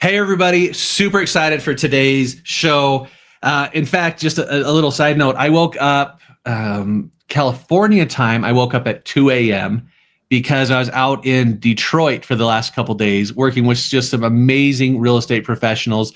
Hey, everybody. Super excited for today's show. In fact, just a little side note, I woke up California time. I woke up at 2 a.m. because I was out in Detroit for the last couple days working with just some amazing real estate professionals.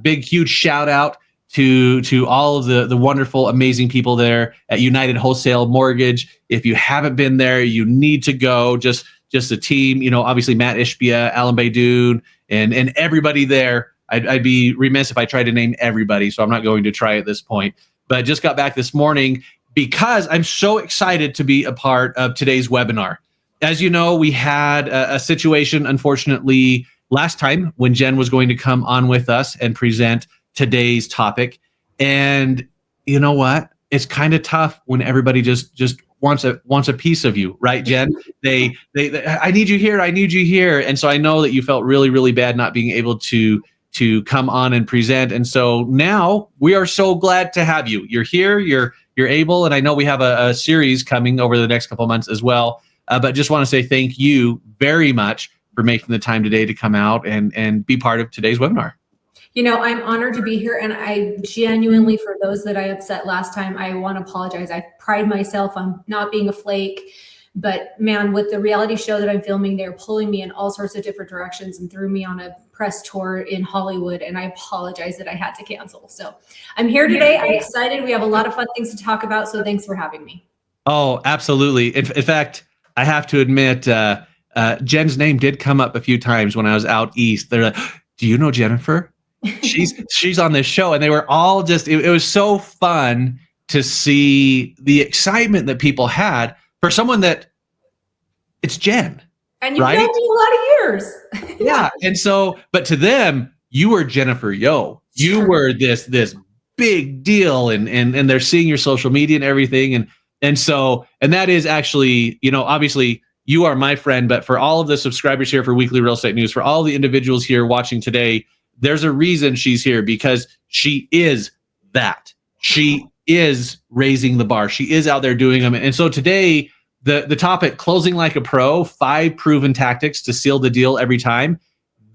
Big, huge shout out to all of the wonderful, amazing people there at United Wholesale Mortgage. If you haven't been there, you need to go. Just a team, obviously Matt Ishbia, Alan Baydoun, and everybody there. I'd be remiss if I tried to name everybody, so I'm not going to try at this point. But just got back this morning because I'm so excited to be a part of today's webinar. As you know, we had a situation, unfortunately, last time when Jen was going to come on with us and present today's topic. And you know what? It's kind of tough when everybody just wants a piece of you, right, Jen? They I need you here, I need you here. And so I know that you felt really, really bad not being able to come on and present. And so now we are so glad to have you. You're here, you're able, and I know we have a series coming over the next couple of months as well. But just want to say thank you very much for making the time today to come out and be part of today's webinar. I'm honored to be here, and I genuinely, for those that I upset last time, I want to apologize. I pride myself on not being a flake, but man, with the reality show that I'm filming, they're pulling me in all sorts of different directions and threw me on a press tour in Hollywood, and I apologize that I had to cancel. So I'm here today. I'm excited. We have a lot of fun things to talk about, so thanks for having me. Oh, absolutely. In fact, I have to admit, Jen's name did come up a few times when I was out east. They're like, do you know Jennifer? She's on this show, and they were all just it was so fun to see the excitement that people had for someone that it's Jen, and you've known me a lot of years. Yeah. And so, but to them, you were Jennifer Yo. You were this big deal, and they're seeing your social media and everything, and so that is actually, obviously you are my friend, but for all of the subscribers here for Weekly Real Estate News, for all the individuals here watching today, there's a reason she's here, because she is that. She is raising the bar. She is out there doing them. And so today, the topic, closing like a pro, 5 proven tactics to seal the deal every time.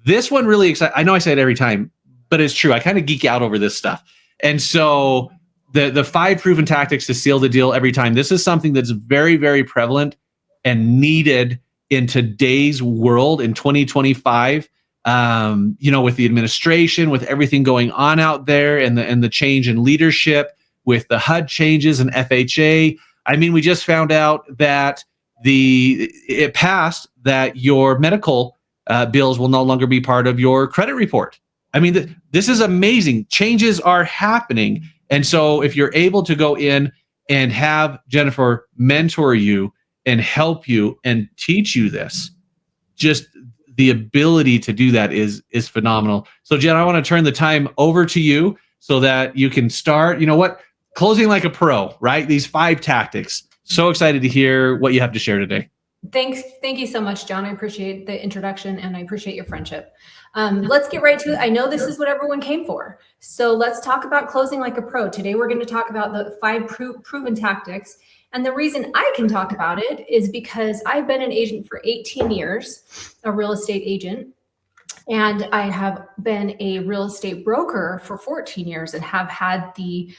This one really excites. I know I say it every time, but it's true. I kind of geek out over this stuff. And so the 5 proven tactics to seal the deal every time, this is something that's very, very prevalent and needed in today's world in 2025. With the administration, with everything going on out there, and the change in leadership, with the HUD changes and FHA. I mean, we just found out that it passed that your medical bills will no longer be part of your credit report. I mean, this is amazing. Changes are happening. And so if you're able to go in and have Jennifer mentor you and help you and teach you this, just the ability to do that is phenomenal. So Jen, I want to turn the time over to you so that you can start, closing like a pro, right? These 5 tactics. So excited to hear what you have to share today. Thank you so much, John. I appreciate the introduction, and I appreciate your friendship. Let's get right to it. I know this is what everyone came for. So let's talk about closing like a pro. Today, we're going to talk about the 5 proven tactics. And the reason I can talk about it is because I've been an agent for 18 years, a real estate agent, and I have been a real estate broker for 14 years and have had the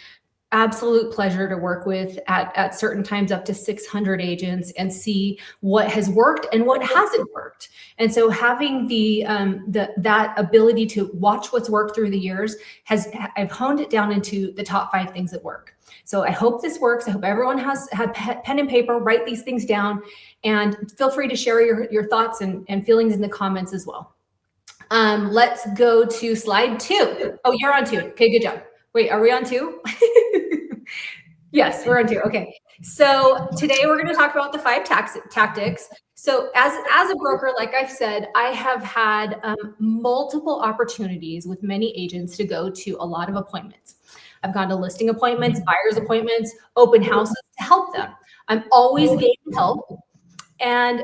absolute pleasure to work with at certain times up to 600 agents and see what has worked and what hasn't worked. And so having that ability to watch what's worked through the years, I've honed it down into the top 5 things that work. So I hope this works. I hope everyone has had pen and paper, write these things down, and feel free to share your thoughts and feelings in the comments as well. Let's go to slide 2. Oh, you're on 2. Okay, good job. Wait, are we on 2? Yes, we're on 2. Okay. So today we're going to talk about the 5 tactics. So as a broker, like I've said, I have had multiple opportunities with many agents to go to a lot of appointments. I've gone to listing appointments, buyers appointments, open houses to help them. I'm always game to help. And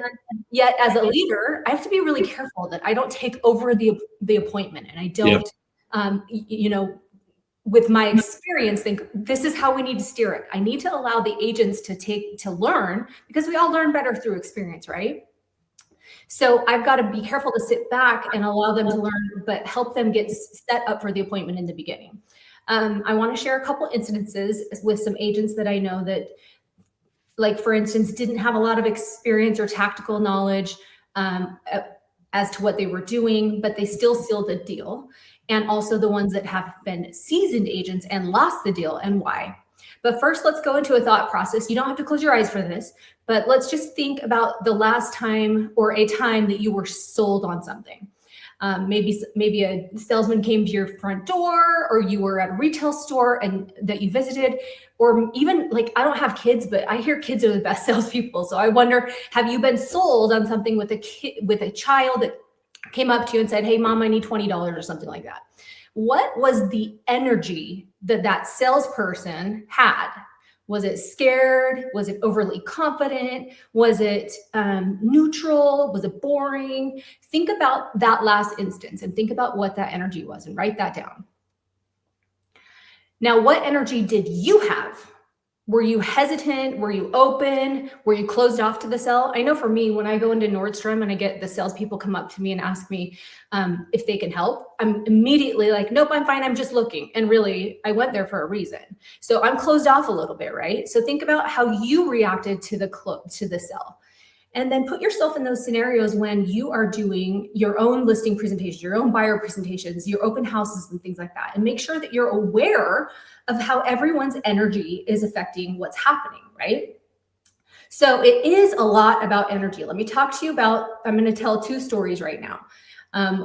yet as a leader, I have to be really careful that I don't take over the appointment, and I don't, with my experience, think this is how we need to steer it. I need to allow the agents to learn, because we all learn better through experience, right? So I've got to be careful to sit back and allow them to learn, but help them get set up for the appointment in the beginning. I want to share a couple incidences with some agents that I know that, like, for instance, didn't have a lot of experience or tactical knowledge as to what they were doing, but they still sealed the deal. And also the ones that have been seasoned agents and lost the deal, and why. But first, let's go into a thought process. You don't have to close your eyes for this, but let's just think about the last time or a time that you were sold on something. Maybe a salesman came to your front door, or you were at a retail store and that you visited, or even, like, I don't have kids, but I hear kids are the best salespeople. So I wonder, have you been sold on something with a kid, with a child that came up to you and said, "Hey, mom, I need $20," or something like that? What was the energy that that salesperson had? Was it scared? Was it overly confident? Was it neutral? Was it boring? Think about that last instance and think about what that energy was and write that down. Now, what energy did you have? Were you hesitant? Were you open? Were you closed off to the sell? I know for me, when I go into Nordstrom and I get the salespeople come up to me and ask me if they can help, I'm immediately like, nope, I'm fine. I'm just looking. And really, I went there for a reason. So I'm closed off a little bit, right? So think about how you reacted to the sell. And then put yourself in those scenarios when you are doing your own listing presentations, your own buyer presentations, your open houses and things like that. And make sure that you're aware of how everyone's energy is affecting what's happening, right? So it is a lot about energy. Let me talk to you about, I'm going to tell two stories right now.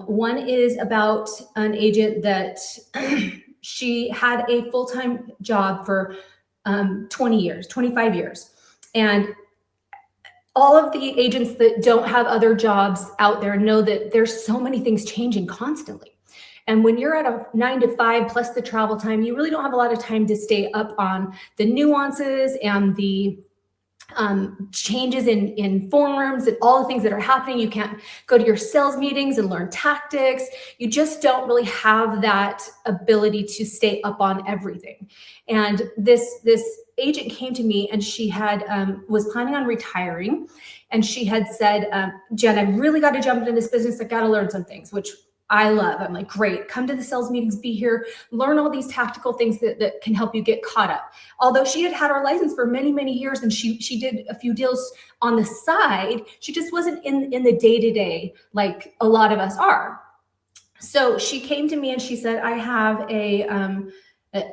One is about an agent that she had a full-time job for 20 years, 25 years. And all of the agents that don't have other jobs out there know that there's so many things changing constantly. And when you're at a 9 to 5 plus the travel time, you really don't have a lot of time to stay up on the nuances and the changes in forums and all the things that are happening. You can't go to your sales meetings and learn tactics. You just don't really have that ability to stay up on everything. And this agent came to me and she had was planning on retiring, and she had said, "Jen, I've really got to jump into this business. I've got to learn some things," which I love. I'm like, great, come to the sales meetings, be here, learn all these tactical things that can help you get caught up. Although she had had her license for many, many years and she did a few deals on the side, she just wasn't in the day-to-day like a lot of us are. So she came to me and she said, "I have a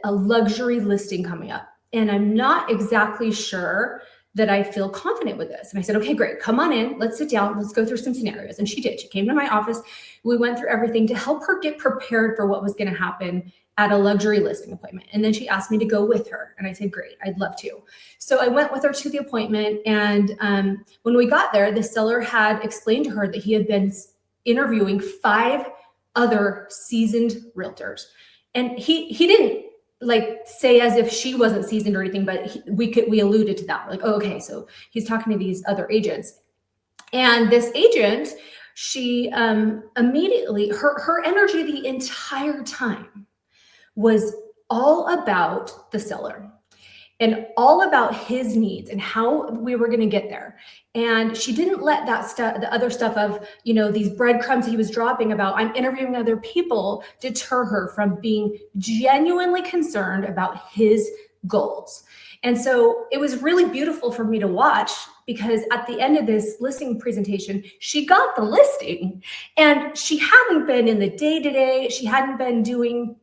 luxury listing coming up, and I'm not exactly sure that I feel confident with this." And I said, "Okay, great. Come on in. Let's sit down. Let's go through some scenarios." And she did. She came to my office. We went through everything to help her get prepared for what was going to happen at a luxury listing appointment. And then she asked me to go with her. And I said, great, I'd love to. So I went with her to the appointment. And when we got there, the seller had explained to her that he had been interviewing 5 other seasoned realtors. And he didn't like say as if she wasn't seasoned or anything, but we alluded to that. We're like, oh, okay, so he's talking to these other agents. And this agent, she immediately, her energy the entire time was all about the seller and all about his needs and how we were going to get there. And she didn't let that stuff, the other stuff of, you know, these breadcrumbs he was dropping about, I'm interviewing other people, deter her from being genuinely concerned about his goals. And so it was really beautiful for me to watch, because at the end of this listing presentation, she got the listing and she hadn't been in the day-to-day. She hadn't been doing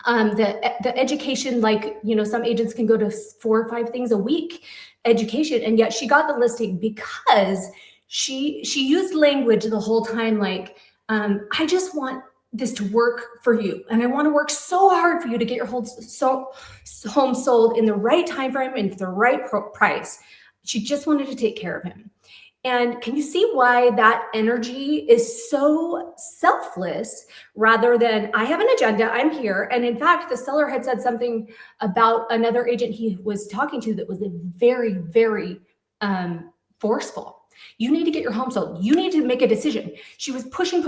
the education, like, you know, some agents can go to 4 or 5 things a week education. And yet she got the listing because she used language the whole time. Like, I just want this to work for you. And I want to work so hard for you to get your home sold in the right time frame and for the right price. She just wanted to take care of him. And can you see why that energy is so selfless rather than, I have an agenda, I'm here. And in fact, the seller had said something about another agent he was talking to that was very, very forceful. You need to get your home sold. You need to make a decision. She was pushing.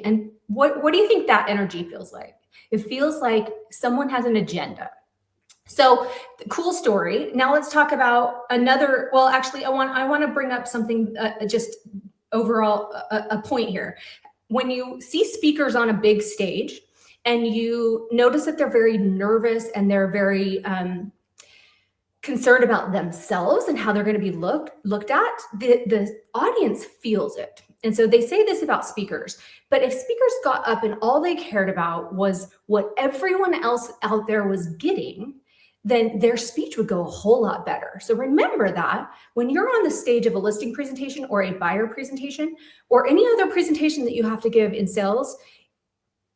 And what do you think that energy feels like? It feels like someone has an agenda. So cool story. Now let's talk about another. Well, actually, I want to bring up something just overall a point here. When you see speakers on a big stage and you notice that they're very nervous and they're very concerned about themselves and how they're going to be looked at, the audience feels it. And so they say this about speakers, but if speakers got up and all they cared about was what everyone else out there was getting, then their speech would go a whole lot better. So remember that when you're on the stage of a listing presentation or a buyer presentation or any other presentation that you have to give in sales,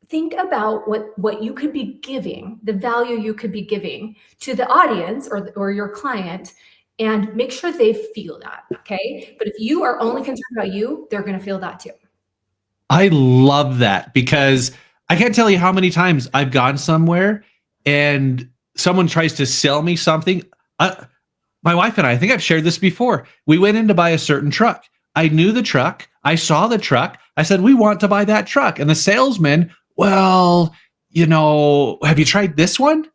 think about what you could be giving, the value you could be giving to the audience or your client, and make sure they feel that, okay? But if you are only concerned about you, they're gonna feel that too. I love that, because I can't tell you how many times I've gone somewhere and someone tries to sell me something. My wife and I think I've shared this before. We went in to buy a certain truck. I knew the truck. I saw the truck. I said, we want to buy that truck. And the salesman, well, have you tried this one?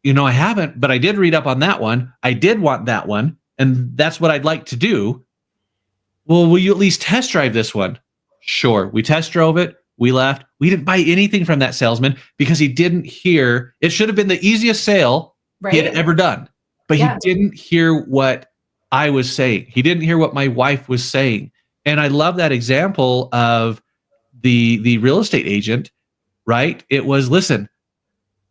I haven't, but I did read up on that one. I did want that one, and that's what I'd like to do. Well, will you at least test drive this one? Sure. We test drove it. We left. We didn't buy anything from that salesman because he didn't hear. It should have been the easiest sale he had ever done, but he didn't hear what I was saying. He didn't hear what my wife was saying. And I love that example of the real estate agent, right? It was, listen,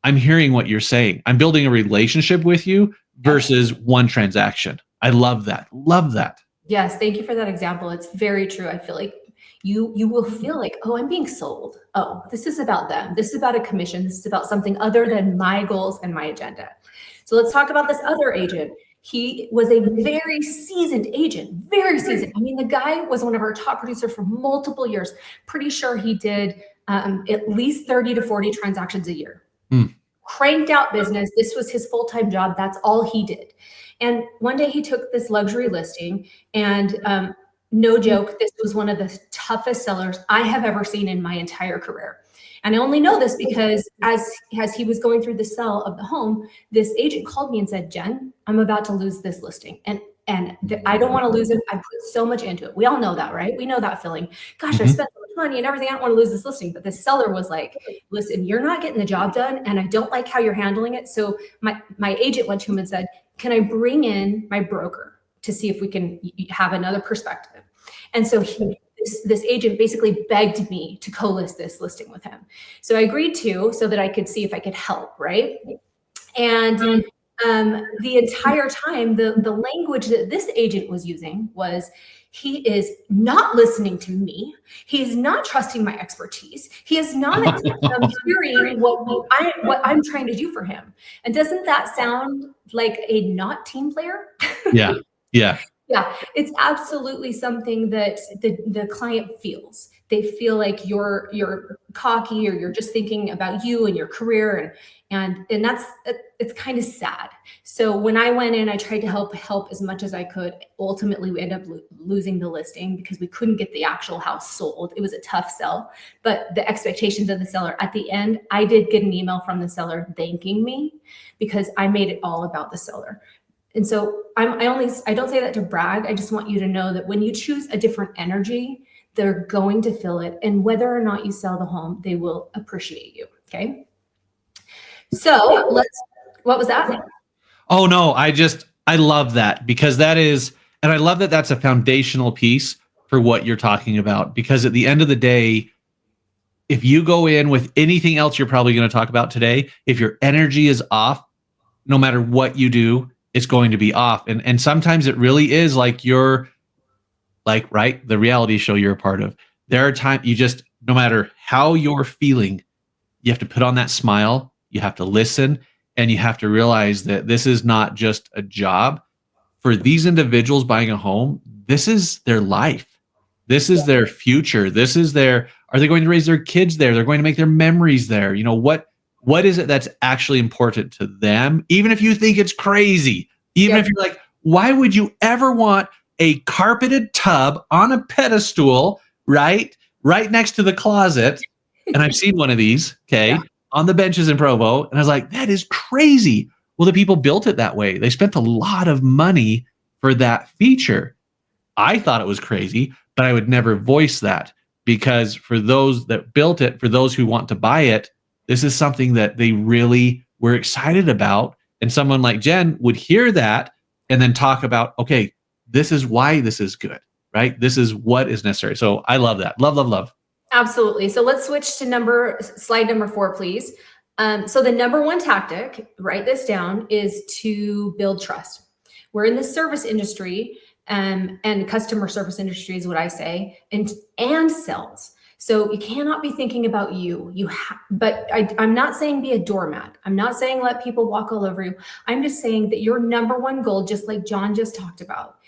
I'm hearing what you're saying. I'm building a relationship with you versus one transaction. I love that. Love that. Yes, thank you for that example. It's very true. I feel like you will feel like, oh, I'm being sold. Oh, this is about them. This is about a commission. This is about something other than my goals and my agenda. So let's talk about this other agent. He was a very seasoned agent, very seasoned. I mean, the guy was one of our top producers for multiple years. Pretty sure he did at least 30 to 40 transactions a year. Cranked out business. This was his full-time job. That's all he did. And one day he took this luxury listing, and no joke, this was one of the toughest sellers I have ever seen in my entire career. And I only know this because as he was going through the sale of the home, this agent called me and said, Jen, I'm about to lose this listing. And I don't want to lose it. I put so much into it. We all know that, right? We know that feeling. Gosh, I spent so much money and everything. I don't want to lose this listing. But the seller was like, listen, you're not getting the job done, and I don't like how you're handling it. So my agent went to him and said, can I bring in my broker to see if we can have another perspective? And so this agent basically begged me to co-list this listing with him. So I agreed to, so that I could see if I could help, right? And the entire time, the language that this agent was using was, he is not listening to me. He is not trusting my expertise. He is not hearing what I'm trying to do for him. And doesn't that sound like a not team player? Yeah. Yeah, it's absolutely something that the client feels. They feel like you're cocky, or you're just thinking about you and your career, and it's kind of sad. So when I went in, I tried to help as much as I could. Ultimately, we ended up losing the listing because we couldn't get the actual house sold. It was a tough sell, but the expectations of the seller at the end, I did get an email from the seller thanking me because I made it all about the seller. And so I don't say that to brag. I just want you to know that when you choose a different energy, they're going to feel it. And whether or not you sell the home, they will appreciate you. Okay. So what was that? Oh no, I love that, because that is, and I love that that's a foundational piece for what you're talking about, because at the end of the day, if you go in with anything else you're probably going to talk about today, if your energy is off, no matter what you do, it's going to be off. And sometimes it really is like you're like, right, the reality show you're a part of. There are times you just, no matter how you're feeling, you have to put on that smile, you have to listen, and you have to realize that this is not just a job. For these individuals buying a home, this is their life. This is their future. This is are they going to raise their kids there? They're going to make their memories there. What is it that's actually important to them? Even if you think it's crazy, even if you're like, why would you ever want a carpeted tub on a pedestal, right next to the closet? And I've seen one of these, on the benches in Provo. And I was like, that is crazy. Well, the people built it that way. They spent a lot of money for that feature. I thought it was crazy, but I would never voice that, because for those that built it, for those who want to buy it, this is something that they really were excited about. And someone like Jen would hear that and then talk about, okay, this is why this is good, right? This is what is necessary. So I love that. Love, love, love. Absolutely. So let's switch to slide number 4, please. So the number one tactic, write this down, is to build trust. We're in the service industry, and customer service industry is what I say, and sales. So you cannot be thinking about you. But I'm not saying be a doormat. I'm not saying let people walk all over you. I'm just saying that your number one goal, just like John just talked about,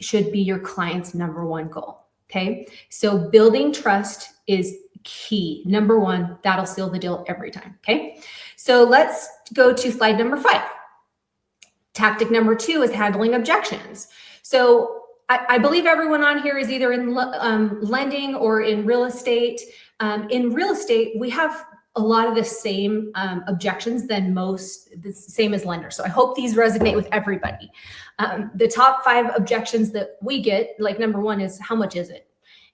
should be your client's number one goal. Okay. So building trust is key. Number one, that'll seal the deal every time. Okay. So let's go to slide number 5. Tactic number 2 is handling objections. So I believe everyone on here is either in lending or in real estate. In real estate, we have a lot of the same objections the same as lenders. So I hope these resonate with everybody. The top 5 objections that we get, like number 1 is, how much is it?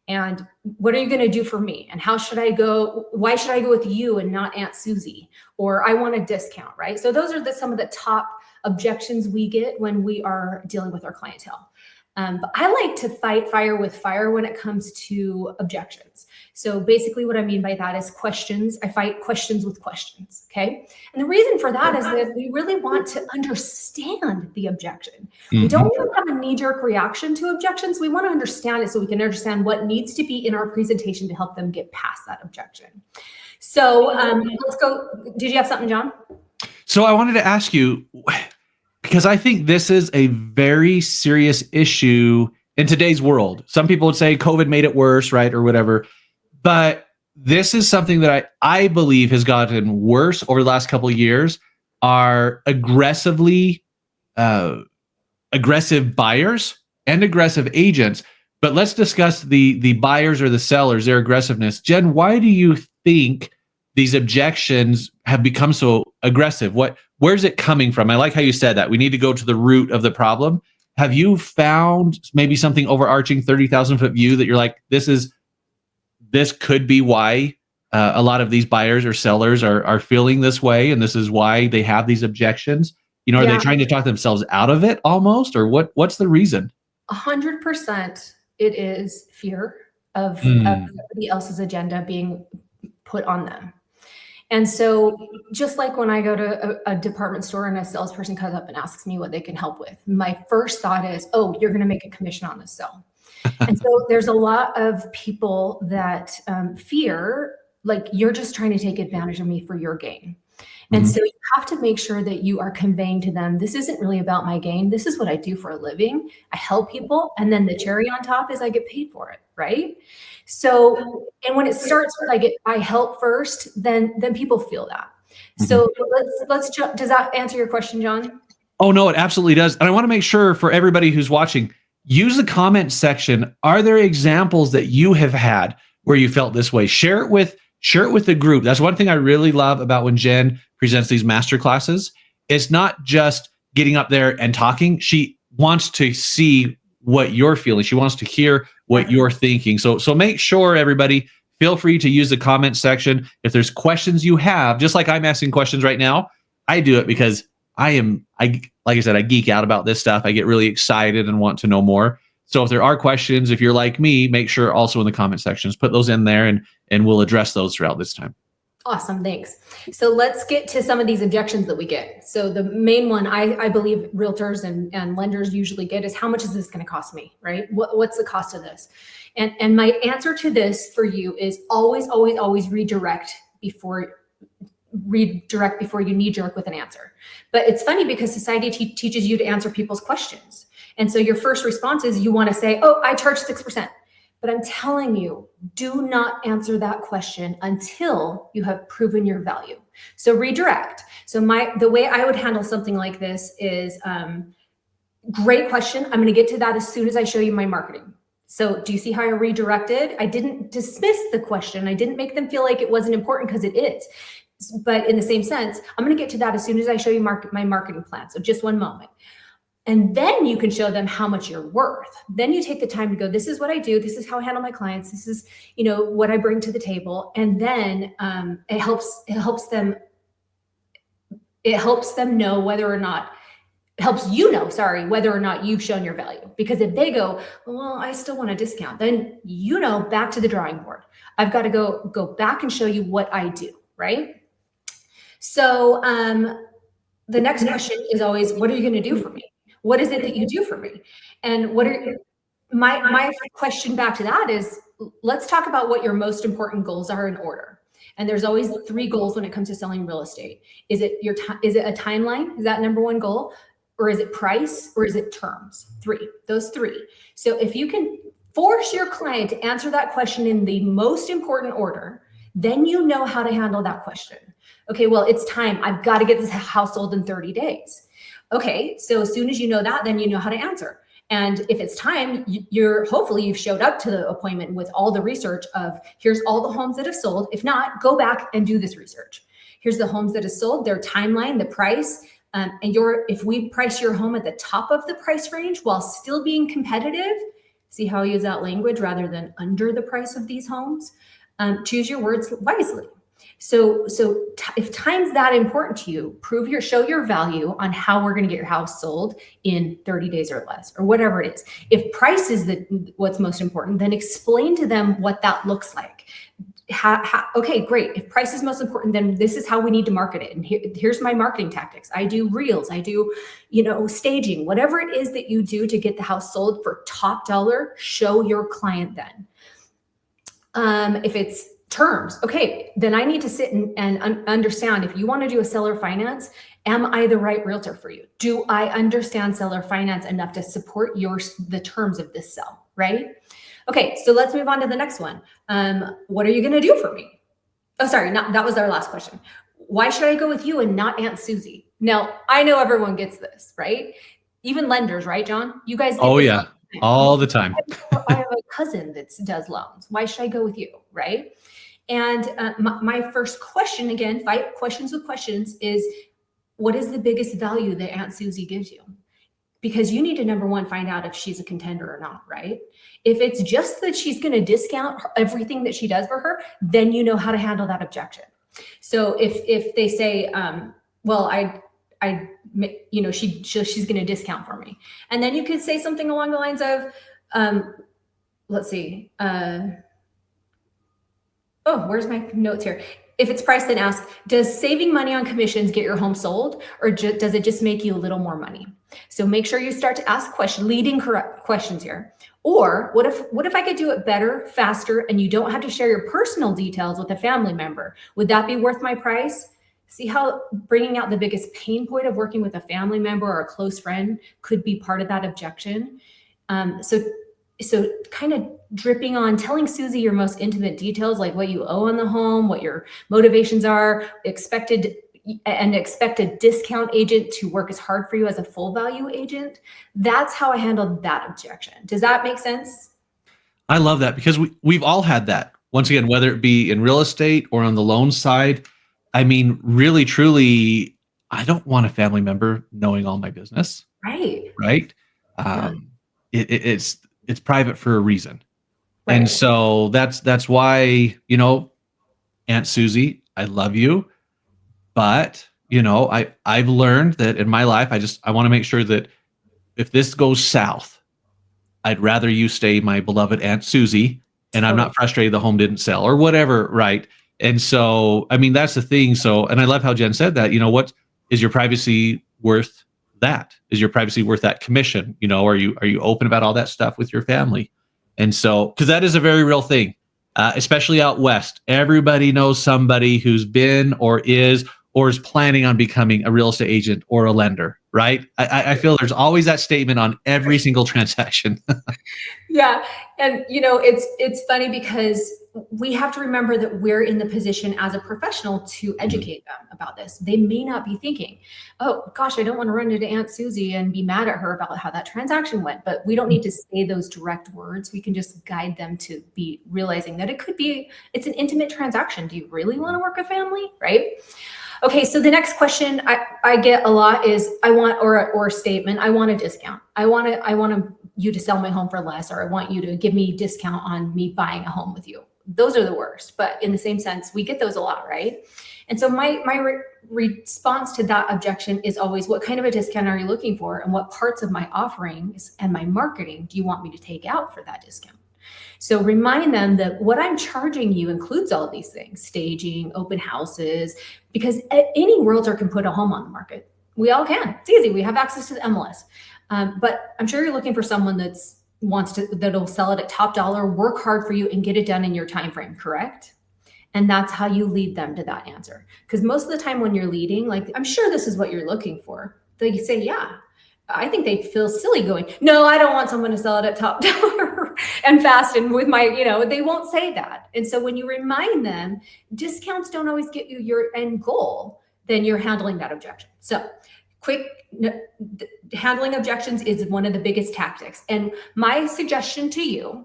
And what are you going to do for me? And how should I go? Why should I go with you and not Aunt Susie? Or I want a discount, right? So those are some of the top objections we get when we are dealing with our clientele. But I like to fight fire with fire when it comes to objections. So basically what I mean by that is questions. I fight questions with questions, okay? And the reason for that is that we really want to understand the objection. We don't want to have a knee-jerk reaction to objections. We want to understand it so we can understand what needs to be in our presentation to help them get past that objection. So let's go. Did you have something, John? So I wanted to ask you, because I think this is a very serious issue in today's world. Some people would say COVID made it worse, right, or whatever. But this is something that I believe has gotten worse over the last couple of years, are aggressive buyers and aggressive agents. But let's discuss the buyers or the sellers, their aggressiveness. Jen, why do you think these objections have become so aggressive? Where's it coming from? I like how you said that. We need to go to the root of the problem. Have you found maybe something overarching 30,000 foot view that you're like, this could be why a lot of these buyers or sellers are feeling this way, and this is why they have these objections? Are they trying to talk themselves out of it almost, or what's the reason? 100% it is fear of somebody else's agenda being put on them. And so just like when I go to a department store and a salesperson comes up and asks me what they can help with, my first thought is, oh, you're going to make a commission on this sale. And so there's a lot of people that fear, like, you're just trying to take advantage of me for your gain. And so you have to make sure that you are conveying to them, this isn't really about my gain. This is what I do for a living. I help people. And then the cherry on top is I get paid for it, right? So, and when it starts with I help first, then people feel that. So let's jump. Does that answer your question, John? Oh, no, it absolutely does. And I want to make sure for everybody who's watching, use the comment section. Are there examples that you have had where you felt this way? Share it with the group. That's one thing I really love about when Jen presents these master classes. It's not just getting up there and talking. She wants to see what you're feeling. She wants to hear what you're thinking. So make sure, everybody, feel free to use the comment section. If there's questions you have, just like I'm asking questions right now, I do it because like I said, I geek out about this stuff. I get really excited and want to know more. So if there are questions, if you're like me, make sure also in the comment sections, put those in there and we'll address those throughout this time. Awesome, thanks. So let's get to some of these objections that we get. So the main one I believe realtors and lenders usually get is, how much is this going to cost me, right? What's the cost of this? And my answer to this for you is always, always, always redirect before you knee-jerk with an answer. But it's funny because society teaches you to answer people's questions. And so your first response is you want to say, oh, I charge 6%. But I'm telling you, do not answer that question until you have proven your value. So redirect. So the way I would handle something like this is, great question. I'm going to get to that as soon as I show you my marketing. So do you see how I redirected? I didn't dismiss the question. I didn't make them feel like it wasn't important, because it is. But in the same sense, I'm going to get to that as soon as I show you my marketing plan. So just one moment. And then you can show them how much you're worth. Then you take the time to go, this is what I do. This is how I handle my clients. This is, what I bring to the table. And then it helps them know whether or not, whether or not you've shown your value. Because if they go, well, I still want a discount, then, back to the drawing board. I've got to go back and show you what I do, right? So the next question is always, what are you going to do for me? What is it that you do for me? And my question back to that is, let's talk about what your most important goals are in order. And there's always 3 goals when it comes to selling real estate. Is it a timeline? Is that number 1 goal? Or is it price? Or is it terms? 3, those 3. So if you can force your client to answer that question in the most important order, then you know how to handle that question. Okay, well, it's time. I've got to get this house sold in 30 days. Okay, so as soon as you know that, then you know how to answer. And if it's time, hopefully you've showed up to the appointment with all the research of, here's all the homes that have sold. If not, go back and do this research. Here's the homes that have sold, their timeline, the price. And if we price your home at the top of the price range while still being competitive, see how I use that language rather than under the price of these homes, choose your words wisely. So if time's that important to you, show your value on how we're going to get your house sold in 30 days or less, or whatever it is. If price is what's most important, then explain to them what that looks like. Okay, great. If price is most important, then this is how we need to market it. And here's my marketing tactics. I do reels. I do, staging, whatever it is that you do to get the house sold for top dollar, show your client then. If it's terms, okay, then I need to sit and understand, if you want to do a seller finance, am I the right realtor for you? Do I understand seller finance enough to support the terms of this sell, right? Okay, so let's move on to the next one. What are you going to do for me? Oh, sorry, that was our last question. Why should I go with you and not Aunt Susie? Now, I know everyone gets this, right? Even lenders, right, John? You guys get this yeah, all the time. I have a cousin that does loans. Why should I go with you, right? And my first question, again, 5 questions with questions, is what is the biggest value that Aunt Susie gives you? Because you need to, number 1, find out if she's a contender or not, right? If it's just that she's going to discount everything that she does for her, then you know how to handle that objection. So if they say, well, she's going to discount for me. And then you could say something along the lines of, let's see, where's my notes here? If it's price, then ask, does saving money on commissions get your home sold, or does it just make you a little more money? So make sure you start to ask leading correct questions here. Or what if I could do it better, faster, and you don't have to share your personal details with a family member? Would that be worth my price? See how bringing out the biggest pain point of working with a family member or a close friend could be part of that objection. So kind of dripping on telling Susie your most intimate details, like what you owe on the home, what your motivations are, expect a discount agent to work as hard for you as a full value agent. That's how I handled that objection. Does that make sense? I love that, because we've all had that. Once again, whether it be in real estate or on the loan side, I mean, really, truly, I don't want a family member knowing all my business. Right. Right. It's private for a reason. Right. And so that's why, Aunt Susie, I love you, but I've learned that in my life, I want to make sure that if this goes south, I'd rather you stay my beloved Aunt Susie, and I'm not frustrated the home didn't sell or whatever. Right. And so, I mean, that's the thing. So, and I love how Jen said that, what is your privacy worth? That is your privacy worth that commission? Are you open about all that stuff with your family? And so, because that is a very real thing, especially out west. Everybody knows somebody who's been or is planning on becoming a real estate agent or a lender, right? I feel there's always that statement on every single transaction. Yeah. And it's funny because we have to remember that we're in the position as a professional to educate them about this. They may not be thinking, oh gosh, I don't want to run into Aunt Susie and be mad at her about how that transaction went. But we don't need to say those direct words. We can just guide them to be realizing that it's an intimate transaction. Do you really want to work a family? Right? Okay, so the next question I get a lot is or a statement, I want a discount. I want you to sell my home for less, or I want you to give me a discount on me buying a home with you. Those are the worst, but in the same sense, we get those a lot, right? And so my response to that objection is always, what kind of a discount are you looking for? And what parts of my offerings and my marketing do you want me to take out for that discount? So remind them that what I'm charging you includes all of these things: staging, open houses, because any realtor can put a home on the market. We all can. It's easy. We have access to the MLS. But I'm sure you're looking for someone that'll sell it at top dollar, work hard for you, and get it done in your time frame, correct? And that's how you lead them to that answer. Because most of the time when you're leading, like, I'm sure this is what you're looking for, they say, yeah. I think they feel silly going, no, I don't want someone to sell it at top dollar and fast and with my, they won't say that. And so when you remind them, discounts don't always get you your end goal, then you're handling that objection. So handling objections is one of the biggest tactics. And my suggestion to you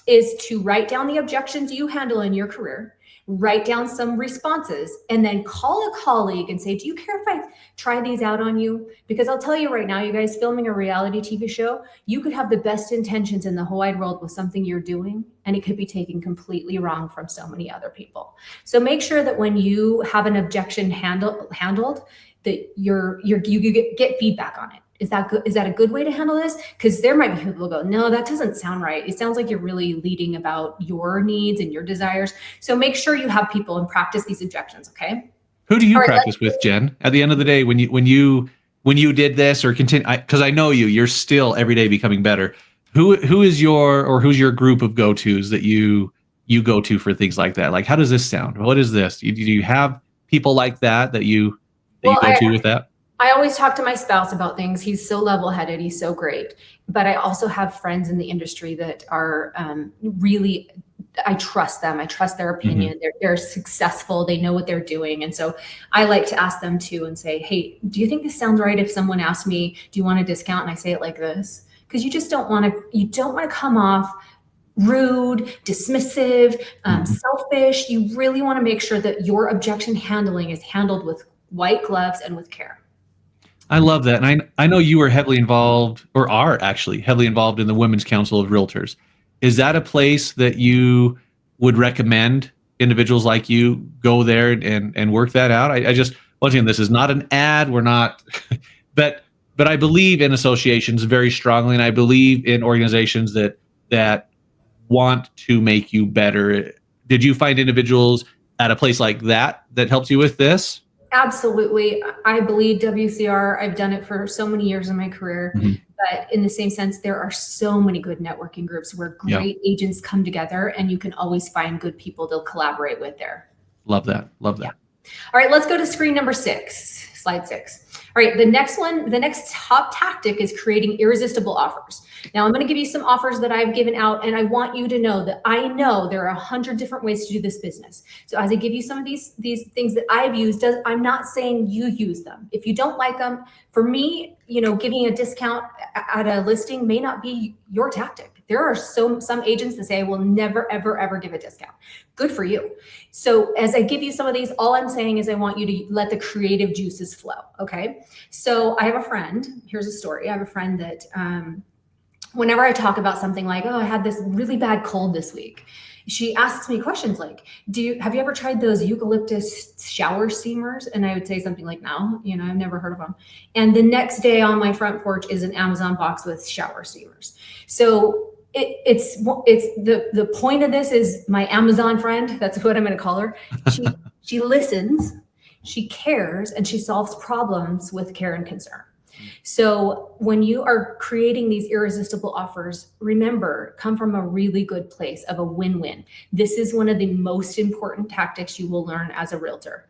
is to write down the objections you handle in your career, write down some responses, and then call a colleague and say, do you care if I try these out on you? Because I'll tell you right now, you guys filming a reality TV show, you could have the best intentions in the whole wide world with something you're doing, and it could be taken completely wrong from so many other people. So make sure that when you have an objection handled, that you get feedback on it. Is that good? Is that a good way to handle this? Because there might be people who go, no, that doesn't sound right. It sounds like you're really leading about your needs and your desires. So make sure you have people and practice these objections. Okay. Who do you practice with, Jen? At the end of the day, when you did this or continue, because I know you're still every day becoming better. Who's your group of go-tos that you go to for things like that? Like, how does this sound? What is this? Do you have people like that you go to with that? I always talk to my spouse about things. He's so level-headed. He's so great. But I also have friends in the industry that are really, I trust them. I trust their opinion. Mm-hmm. They're successful. They know what they're doing. And so I like to ask them too and say, hey, do you think this sounds right if someone asks me, do you want a discount? And I say it like this, because you don't want to come off rude, dismissive, selfish. You really want to make sure that your objection handling is handled with white gloves and with care. I love that. And I know you are heavily involved, or are actually heavily involved in the Women's Council of Realtors. Is that a place that you would recommend individuals like you go there and work that out? Once again, this is not an ad. We're not, but I believe in associations very strongly. And I believe in organizations that want to make you better. Did you find individuals at a place like that helps you with this? Absolutely. I believe WCR. I've done it for so many years in my career, but in the same sense, there are so many good networking groups where great agents come together, and you can always find good people to collaborate with there. Love that. All right, let's go to screen number 6, slide 6. All right, the next top tactic is creating irresistible offers. Now I'm going to give you some offers that I've given out, and I want you to know that I know there are 100 different ways to do this business. So as I give you some of these things that I've used, I'm not saying you use them. If you don't like them, for me, giving a discount at a listing may not be your tactic. There are some agents that say, I will never, ever, ever give a discount. Good for you. So as I give you some of these, all I'm saying is I want you to let the creative juices flow. Okay. So I have a friend. Here's a story. I have a friend that whenever I talk about something like, oh, I had this really bad cold this week, she asks me questions like, have you ever tried those eucalyptus shower steamers? And I would say something like, no, I've never heard of them. And the next day on my front porch is an Amazon box with shower steamers. So it's the point of this is my Amazon friend. That's what I'm going to call her. She listens, she cares, and she solves problems with care and concern. So when you are creating these irresistible offers, remember, come from a really good place of a win-win. This is one of the most important tactics you will learn as a realtor.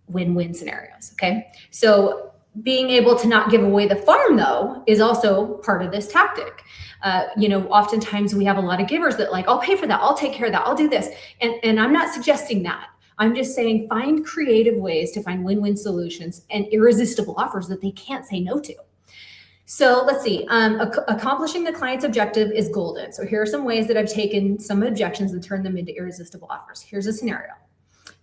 Win-win scenarios. Okay. So Being able to not give away the farm, though, is also part of this tactic. Oftentimes we have a lot of givers that like, I'll pay for that, I'll take care of that, I'll do this. And I'm not suggesting that. I'm just saying find creative ways to find win-win solutions and irresistible offers that they can't say no to. So let's see, accomplishing the client's objective is golden. So here are some ways that I've taken some objections and turned them into irresistible offers. Here's a scenario.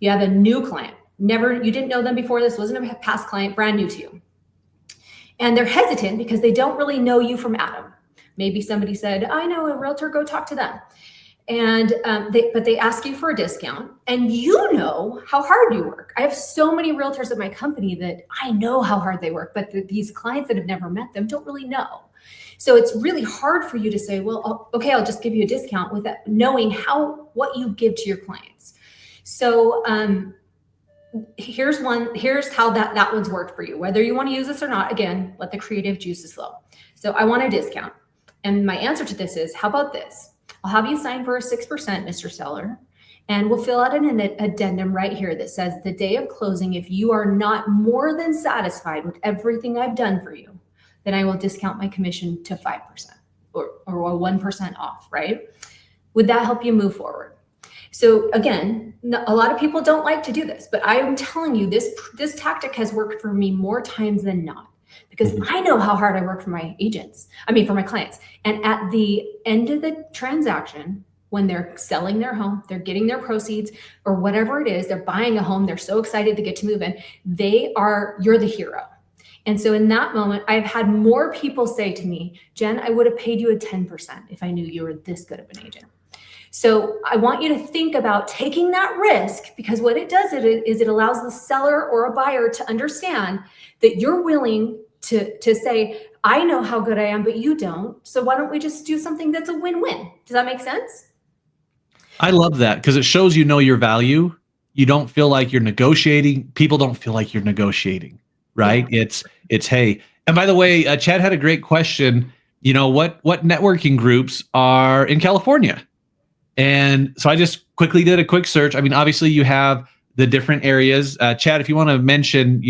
You have a new client. You didn't know them before. This wasn't a past client, brand new to you. And they're hesitant because they don't really know you from Adam. Maybe somebody said, I know a realtor, go talk to them. And but they ask you for a discount, and you know how hard you work. I have so many realtors at my company that I know how hard they work, but these clients that have never met them don't really know. So it's really hard for you to say, well, okay, I'll just give you a discount without knowing what you give to your clients. So here's how that one's worked for you, whether you want to use this or not. Again, let the creative juices flow. So I want a discount. And my answer to this is, how about this? I'll have you sign for a 6%, Mr. Seller, and we'll fill out an addendum right here that says the day of closing, if you are not more than satisfied with everything I've done for you, then I will discount my commission to 5% or 1% off, right? Would that help you move forward? So again, a lot of people don't like to do this, but I am telling you, this tactic has worked for me more times than not. Because I know how hard I work for my for my clients. And at the end of the transaction, when they're selling their home, they're getting their proceeds or whatever it is, they're buying a home, they're so excited to get to move in, you're the hero. And so in that moment, I've had more people say to me, Jen, I would have paid you a 10% if I knew you were this good of an agent. So I want you to think about taking that risk, because what it does is it allows the seller or a buyer to understand that you're willing to say, I know how good I am, but you don't. So why don't we just do something that's a win-win? Does that make sense? I love that because it shows you know your value. You don't feel like you're negotiating. People don't feel like you're negotiating, right? Yeah. It's hey. And by the way, Chad had a great question. You know, what networking groups are in California? And so I just quickly did a quick search. I mean, obviously you have the different areas. Chad, if you want to mention,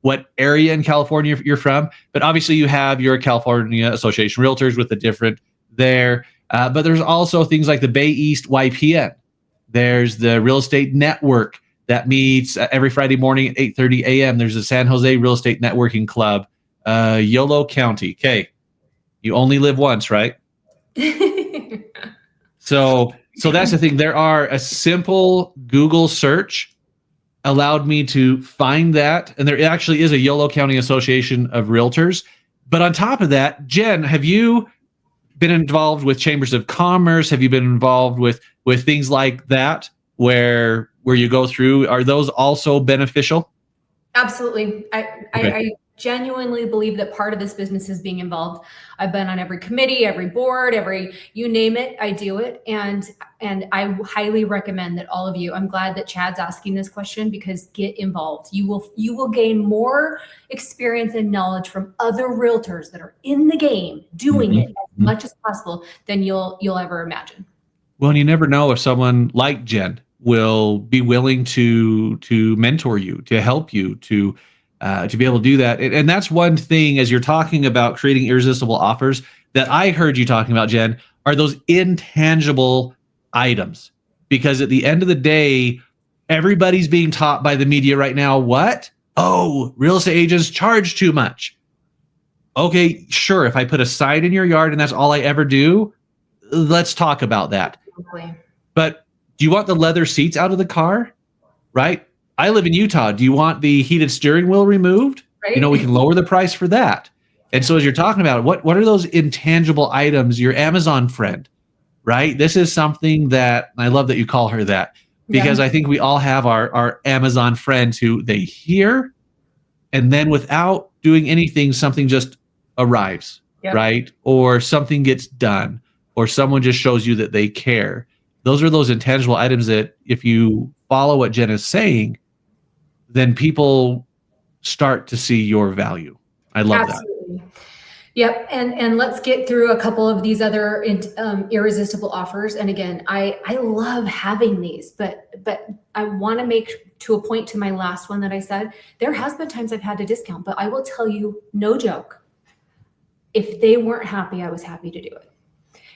what area in California you're from, but obviously you have your California Association Realtors with the different there. But there's also things like the Bay East YPN. There's the Real Estate Network that meets every Friday morning at 8:30 a.m. There's the San Jose Real Estate Networking Club, Yolo County. Okay, you only live once, right? So that's the thing. There are a simple Google search allowed me to find that. And there actually is a Yolo County Association of Realtors. But on top of that, Jen, have you been involved with chambers of commerce? Have you been involved with things like that where you go through? Are those also beneficial? Absolutely. I genuinely believe that part of this business is being involved. I've been on every committee, every board, you name it, I do it. And I highly recommend that all of you, I'm glad that Chad's asking this question, because get involved. You will gain more experience and knowledge from other realtors that are in the game doing it as much as possible than you'll ever imagine. Well, and you never know if someone like Jen will be willing to mentor you, to help you, to be able to do that. And that's one thing, as you're talking about creating irresistible offers, that I heard you talking about, Jen, are those intangible items. Because at the end of the day, everybody's being taught by the media right now, what? Oh, real estate agents charge too much. Okay, sure. If I put a sign in your yard and that's all I ever do, let's talk about that. Okay. But do you want the leather seats out of the car? Right? I live in Utah. Do you want the heated steering wheel removed? Right. We can lower the price for that. And so as you're talking about it, what are those intangible items? Your Amazon friend, right? This is something that, I love that you call her that, because I think we all have our Amazon friends who they hear, and then without doing anything, something just arrives, right? Or something gets done, or someone just shows you that they care. Those are those intangible items that if you follow what Jen is saying, then people start to see your value. I love that. Yep. And let's get through a couple of these other irresistible offers. And again, I love having these, but I want to make to a point to my last one that I said, there has been times I've had to discount, but I will tell you, no joke, if they weren't happy, I was happy to do it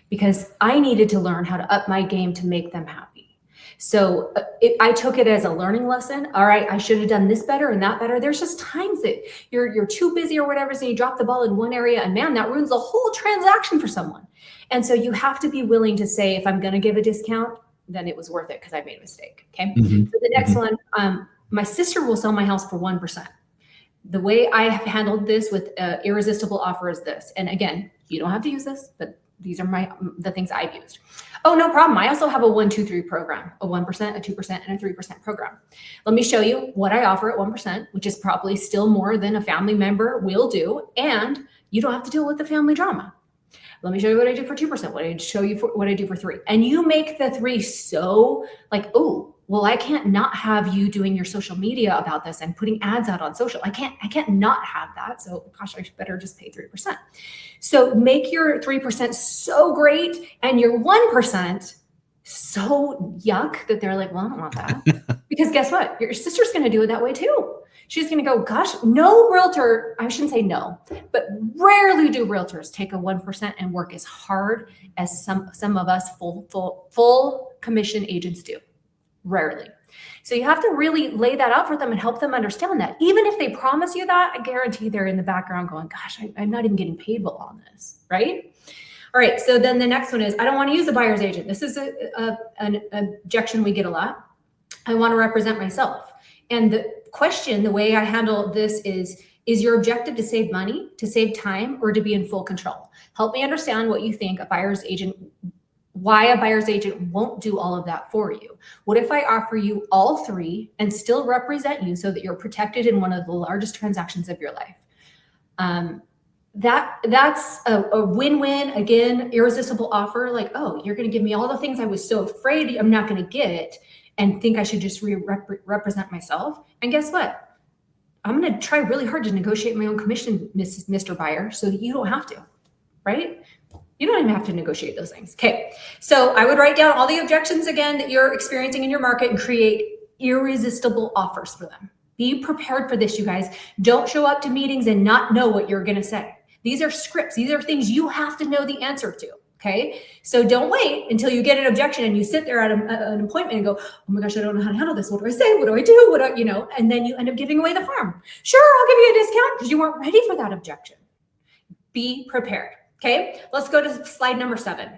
because I needed to learn how to up my game to make them happy. So I took it as a learning lesson. All right, I should have done this better and that better. There's just times that you're too busy or whatever, so you drop the ball in one area, and man, that ruins the whole transaction for someone. And so you have to be willing to say, if I'm going to give a discount, then it was worth it because I made a mistake. Okay. Mm-hmm. So the next one, my sister will sell my house for 1%. The way I have handled this with irresistible offer is this. And again, you don't have to use this, but these are the things I've used. Oh, no problem. I also have a 1, 2, 3 program, a 1%, a 2%, and a 3% program. Let me show you what I offer at 1%, which is probably still more than a family member will do. And you don't have to deal with the family drama. Let me show you what I do for 2%. What I show you for what I do for 3. And you make the 3 so like, oh, well, I can't not have you doing your social media about this and putting ads out on social. I can't not have that. So gosh, I better just pay 3%. So make your 3% so great and your 1% so yuck that they're like, well, I don't want that. Because guess what? Your sister's going to do it that way too. She's going to go, gosh, no realtor, I shouldn't say no, but rarely do realtors take a 1% and work as hard as some of us full commission agents do. Rarely. So you have to really lay that out for them and help them understand that. Even if they promise you that, I guarantee they're in the background going, gosh, I'm not even getting paid well on this, right? All right, so then the next one is, I don't want to use a buyer's agent. This is an objection we get a lot. I want to represent myself. And the question, the way I handle this is your objective to save money, to save time, or to be in full control? Help me understand what you think why a buyer's agent won't do all of that for you. What if I offer you all 3 and still represent you so that you're protected in one of the largest transactions of your life? That's a win-win. Again, irresistible offer. Like, oh, you're going to give me all the things I was so afraid I'm not going to get and think I should just represent myself. And guess what? I'm going to try really hard to negotiate my own commission, Mr. Buyer, so that you don't have to, right? You don't even have to negotiate those things. Okay. So I would write down all the objections again that you're experiencing in your market and create irresistible offers for them. Be prepared for this, you guys. Don't show up to meetings and not know what you're going to say. These are scripts. These are things you have to know the answer to. Okay. So don't wait until you get an objection and you sit there at an appointment and go, oh my gosh, I don't know how to handle this. What do I say? What do I do? And then you end up giving away the farm. Sure, I'll give you a discount because you weren't ready for that objection. Be prepared. Okay, let's go to slide number 7.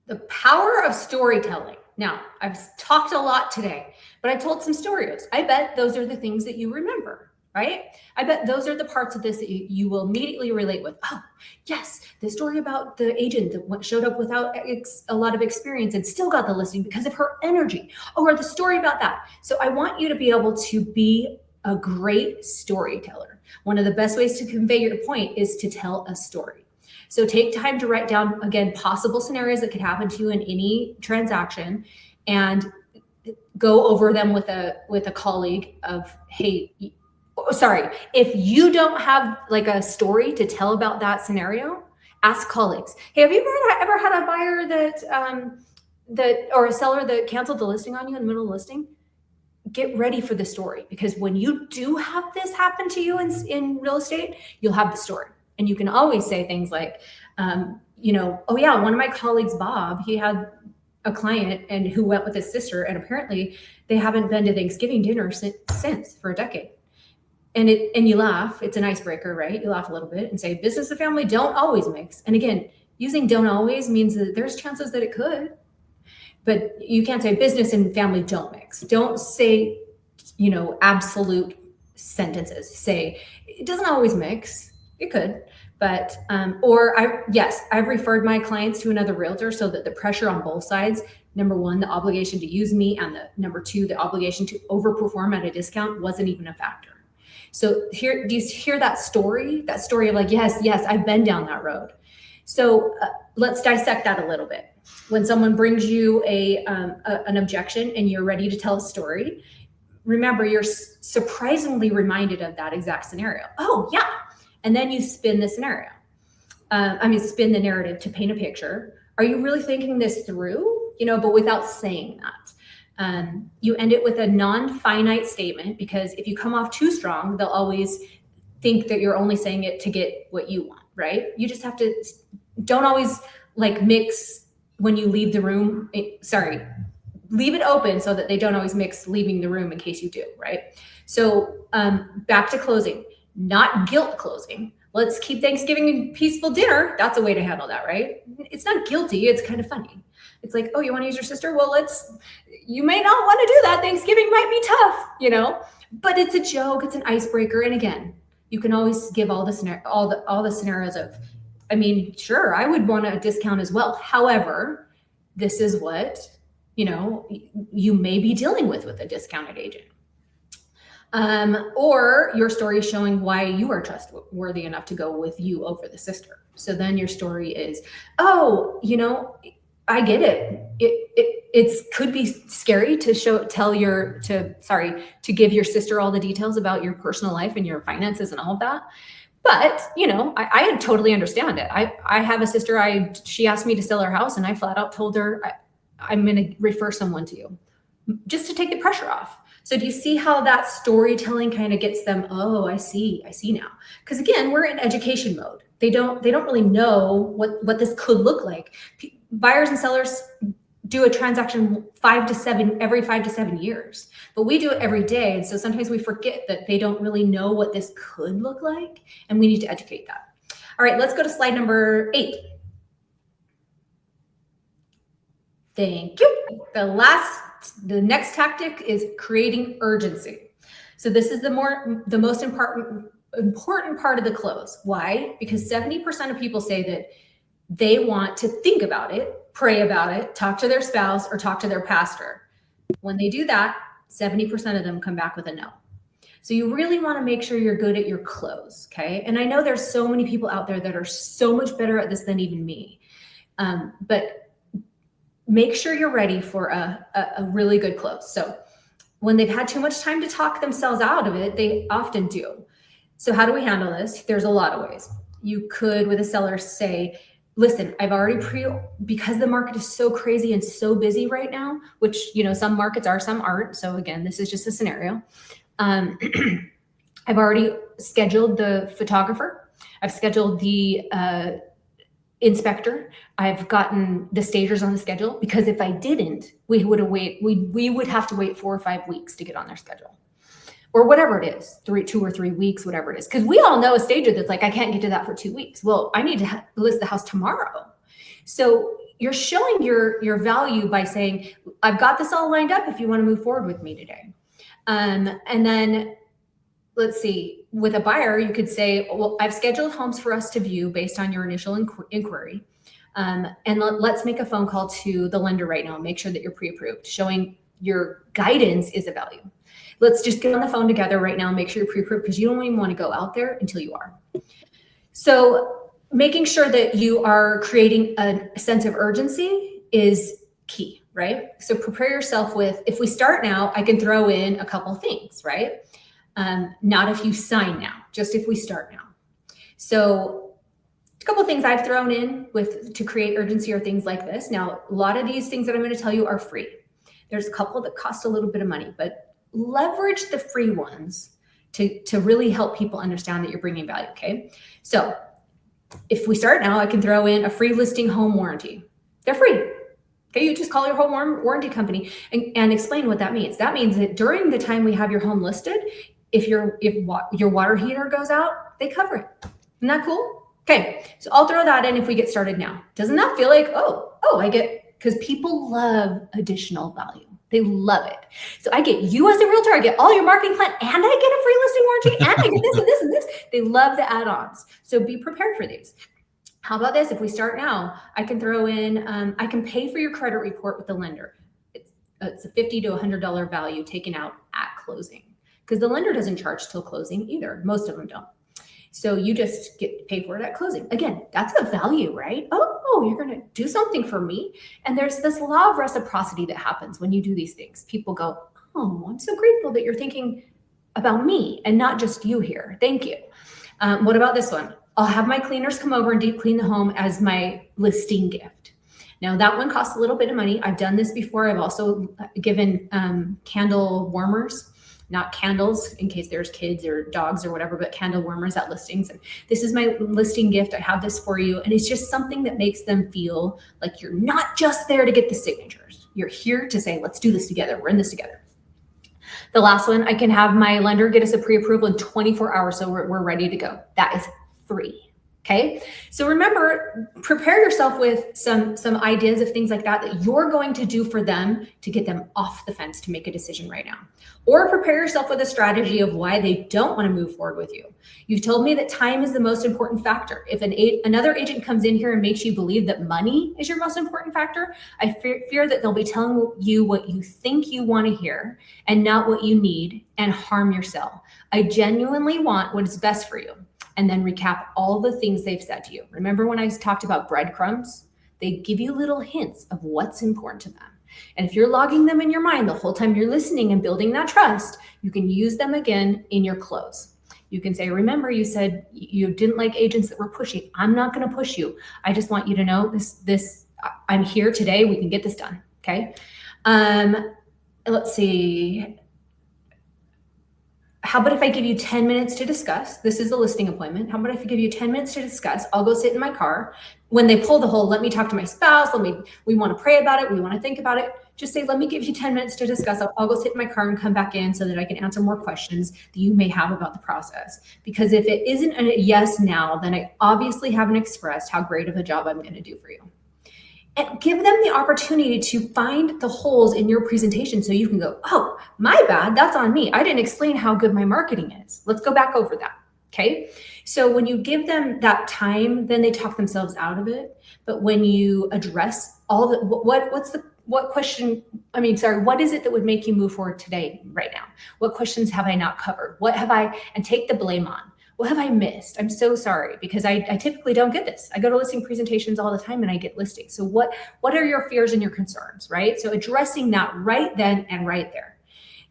The power of storytelling. Now, I've talked a lot today, but I told some stories. I bet those are the things that you remember, right? I bet those are the parts of this that you will immediately relate with. Oh, yes, the story about the agent that showed up without a lot of experience and still got the listing because of her energy, or the story about that. So I want you to be able to be a great storyteller. One of the best ways to convey your point is to tell a story. So take time to write down, again, possible scenarios that could happen to you in any transaction and go over them with a colleague of, hey, sorry, if you don't have like a story to tell about that scenario, ask colleagues. Hey, have you ever had a buyer or a seller that canceled the listing on you in the middle of the listing? Get ready for the story, because when you do have this happen to you in real estate, you'll have the story. And you can always say things like, oh yeah, one of my colleagues, Bob, he had a client and who went with his sister, and apparently they haven't been to Thanksgiving dinner since for a decade. And you laugh, it's an icebreaker, right? You laugh a little bit and say, business and family don't always mix. And again, using don't always means that there's chances that it could. But you can't say business and family don't mix. Don't say, absolute sentences. Say it doesn't always mix. It could, but I've referred my clients to another realtor so that the pressure on both sides, number 1, the obligation to use me, and number 2, the obligation to overperform at a discount wasn't even a factor. So do you hear that story of like, yes, I've been down that road. So let's dissect that a little bit. When someone brings you an objection and you're ready to tell a story, remember you're surprisingly reminded of that exact scenario. Oh yeah, And then you spin the scenario. Spin the narrative to paint a picture. Are you really thinking this through? But without saying that. You end it with a non-finite statement, because if you come off too strong, they'll always think that you're only saying it to get what you want, right? You just have to, don't always mix when you leave the room. Leave it open so that they don't always mix leaving the room in case you do, right? So back to closing, not guilt closing. Let's keep Thanksgiving a peaceful dinner. That's a way to handle that, right? It's not guilty. It's kind of funny. It's like, oh, you want to use your sister? Well, you may not want to do that. Thanksgiving might be tough, but it's a joke. It's an icebreaker. And again, you can always give all the scenarios of, sure, I would want a discount as well. However, this is what, you may be dealing with a discounted agent. Or your story is showing why you are trustworthy enough to go with you over the sister. So then your story is, oh, I get it. It could be scary to give your sister all the details about your personal life and your finances and all of that. But, I totally understand it. I have a sister, she asked me to sell her house, and I flat out told her, I'm going to refer someone to you just to take the pressure off. So do you see how that storytelling kind of gets them? Oh, I see now. Because again, we're in education mode. They don't really know what this could look like. Buyers and sellers do a transaction every 5 to 7 years, but we do it every day. And so sometimes we forget that they don't really know what this could look like, and we need to educate that. All right, let's go to slide number 8. Thank you. The next tactic is creating urgency. So this is the most important part of the close. Why? Because 70% of people say that they want to think about it, pray about it, talk to their spouse, or talk to their pastor. When they do that, 70% of them come back with a no. So you really want to make sure you're good at your close, okay? And I know there's so many people out there that are so much better at this than even me. But make sure you're ready for a really good close. So when they've had too much time to talk themselves out of it, they often do. So how do we handle this? There's a lot of ways. You could, with a seller, say, listen, I've already because the market is so crazy and so busy right now, which, some markets are, some aren't. So again, this is just a scenario. I've already scheduled the photographer. I've scheduled the inspector. I've gotten the stagers on the schedule, because if I didn't, we would have to wait 4 or 5 weeks to get on their schedule, or whatever it is, 2 or 3 weeks, whatever it is. Because we all know a stager that's like, I can't get to that for 2 weeks. Well, I need to list the house tomorrow. So you're showing your value by saying, I've got this all lined up if you want to move forward with me today. And then let's see, with a buyer, you could say, well, I've scheduled homes for us to view based on your initial inquiry. And let's make a phone call to the lender right now and make sure that you're pre-approved, showing your guidance is a value. Let's just get on the phone together right now and make sure you're pre-approved, because you don't even want to go out there until you are. So making sure that you are creating a sense of urgency is key, right? So prepare yourself with, if we start now, I can throw in a couple things, right? Not if you sign now, just if we start now. So a couple of things I've thrown in to create urgency are things like this. Now, a lot of these things that I'm going to tell you are free. There's a couple that cost a little bit of money, but leverage the free ones to really help people understand that you're bringing value, okay? So if we start now, I can throw in a free listing home warranty. They're free. Okay, you just call your home warranty company and explain what that means. That means that during the time we have your home listed, if your water heater goes out, they cover it. Isn't that cool? Okay, so I'll throw that in if we get started now. Doesn't that feel like, I get, because people love additional value. They love it. So I get you as a realtor, I get all your marketing plan, and I get a free listing warranty, and I get this and this and this. They love the add-ons. So be prepared for these. How about this? If we start now, I can throw in, I can pay for your credit report with the lender. It's a $50 to $100 value taken out at closing, because the lender doesn't charge till closing either. Most of them don't. So you just get to pay for it at closing. Again, that's a value, right? Oh, you're going to do something for me. And there's this law of reciprocity that happens when you do these things. People go, oh, I'm so grateful that you're thinking about me and not just you here. Thank you. What about this one? I'll have my cleaners come over and deep clean the home as my listing gift. Now that one costs a little bit of money. I've done this before. I've also given candle warmers, not candles in case there's kids or dogs or whatever, but candle warmers at listings. And this is my listing gift. I have this for you. And it's just something that makes them feel like you're not just there to get the signatures. You're here to say, let's do this together. We're in this together. The last one, I can have my lender get us a pre-approval in 24 hours. So we're ready to go. That is free. Okay. So remember, prepare yourself with some ideas of things like that you're going to do for them to get them off the fence to make a decision right now. Or prepare yourself with a strategy of why they don't want to move forward with you. You've told me that time is the most important factor. If another agent comes in here and makes you believe that money is your most important factor, I fear that they'll be telling you what you think you want to hear and not what you need, and harm yourself. I genuinely want what is best for you. And then recap all the things they've said to you. Remember when I talked about breadcrumbs? They give you little hints of what's important to them. And if you're logging them in your mind the whole time you're listening and building that trust, you can use them again in your close. You can say, remember, you said you didn't like agents that were pushy. I'm not going to push you. I just want you to know this, I'm here today. We can get this done. Okay. Let's see. How about if I give you 10 minutes to discuss? This is a listing appointment. How about if I give you 10 minutes to discuss? I'll go sit in my car. When they pull the whole, let me talk to my spouse. We want to pray about it. We want to think about it. Just say, let me give you 10 minutes to discuss. I'll go sit in my car and come back in so that I can answer more questions that you may have about the process. Because if it isn't a yes now, then I obviously haven't expressed how great of a job I'm going to do for you. And give them the opportunity to find the holes in your presentation so you can go, oh, my bad, that's on me. I didn't explain how good my marketing is. Let's go back over that. Okay. So when you give them that time, then they talk themselves out of it. But when you address all the, what is it that would make you move forward today, right now? What questions have I not covered? And take the blame on. What have I missed? I'm so sorry, because I typically don't get this. I go to listing presentations all the time and I get listings. So what are your fears and your concerns, right? So addressing that right then and right there.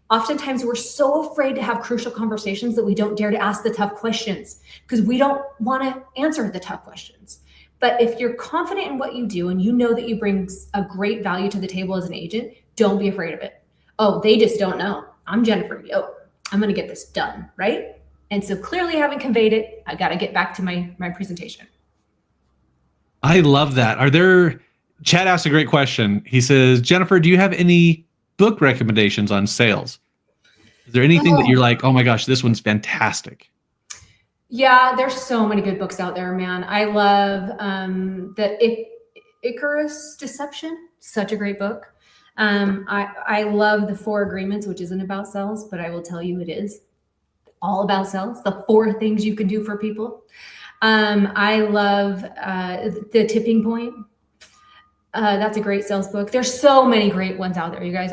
Oftentimes we're so afraid to have crucial conversations that we don't dare to ask the tough questions because we don't want to answer the tough questions. But if you're confident in what you do and you know that you bring a great value to the table as an agent, don't be afraid of it. Oh, they just don't know. I'm Jennifer. I'm going to get this done, right? And so clearly I haven't conveyed it. I got to get back to my presentation. I love that. Chad asked a great question. He says, Jennifer, do you have any book recommendations on sales? Is there anything that you're like, oh my gosh, this one's fantastic? Yeah, there's so many good books out there, man. I love the Icarus Deception. Such a great book. I love the 4 Agreements, which isn't about sales, but I will tell you it is all about sales. The 4 things you can do for people. I love The Tipping Point. That's a great sales book. There's so many great ones out there, you guys.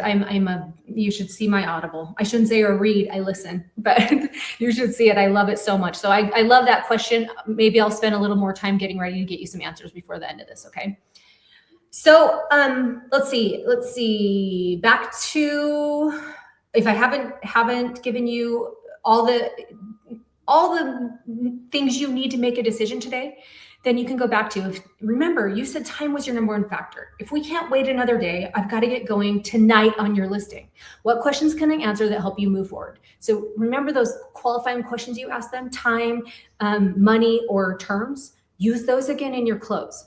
You should see my Audible. I shouldn't say or read, I listen, but you should see it. I love it so much. So I love that question. Maybe I'll spend a little more time getting ready to get you some answers before the end of this. Okay. So let's see. Back to, if I haven't given you all the things you need to make a decision today, then you can go back to, remember, you said time was your number 1 factor. If we can't wait another day, I've got to get going tonight on your listing. What questions can I answer that help you move forward? So remember those qualifying questions you asked them, time, money, or terms. Use those again in your close.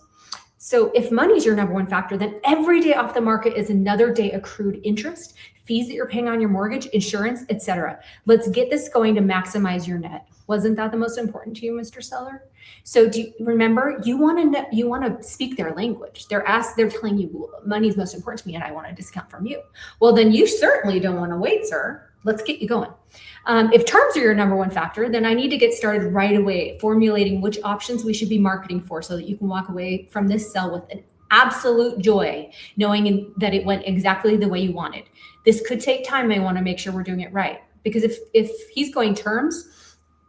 So if money is your number 1 factor, then every day off the market is another day accrued interest, fees that you're paying on your mortgage, insurance, etc. Let's get this going to maximize your net. Wasn't that the most important to you, Mr. Seller? So do you remember, you want to speak their language. They're telling you money is most important to me and I want a discount from you. Well, then you certainly don't want to wait, sir. Let's get you going. If terms are your number 1 factor, then I need to get started right away, formulating which options we should be marketing for so that you can walk away from this sell with an absolute joy, knowing that it went exactly the way you wanted. This could take time. I want to make sure we're doing it right. Because if he's going terms,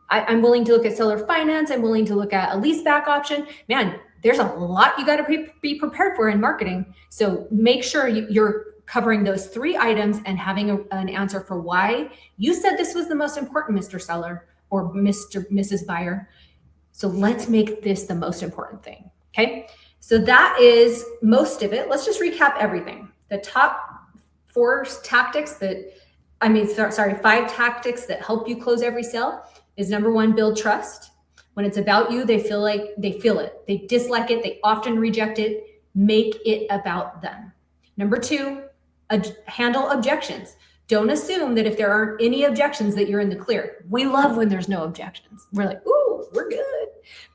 I'm willing to look at seller finance. I'm willing to look at a lease back option. Man, there's a lot you got to be prepared for in marketing. So make sure you're covering those 3 items and having an answer for why you said this was the most important, Mr. Seller, or Mr. Mrs. Buyer. So let's make this the most important thing. Okay. So that is most of it. Let's just recap everything. The top 5 tactics that help you close every sale is number 1, build trust. When it's about you, they feel it. They dislike it. They often reject it. Make it about them. Number 2, handle objections. Don't assume that if there aren't any objections that you're in the clear. We love when there's no objections. We're like, ooh, we're good.